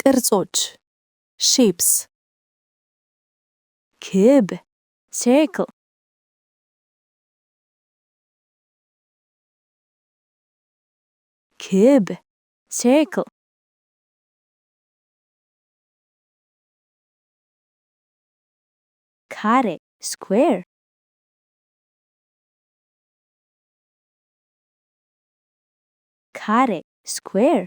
ቅርጾች shapes ክብ circle ክብ circle ካሬ square ካሬ square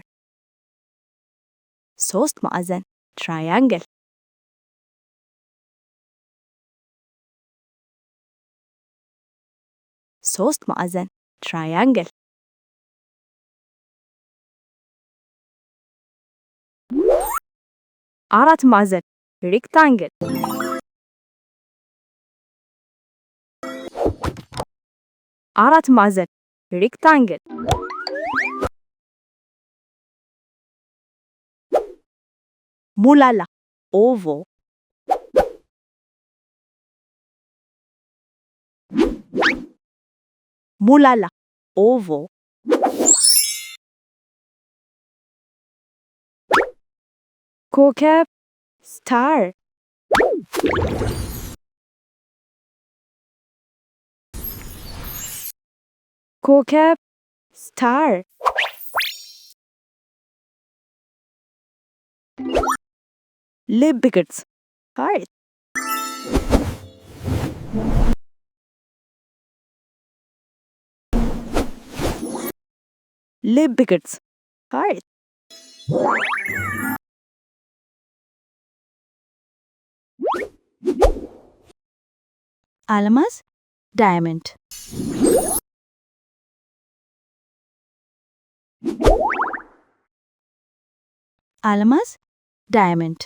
ሶስት ማዕዘን triangle ሶስት ማዕዘን triangle አራት ማዕዘን rectangle አራት ማዕዘን rectangle ሙላላ oval ሙላላ oval ኮከብ star ኮከብ star ልብ ቅርጽ heart ልብ ቅርጽ heart አልማዝ diamond አልማዝ diamond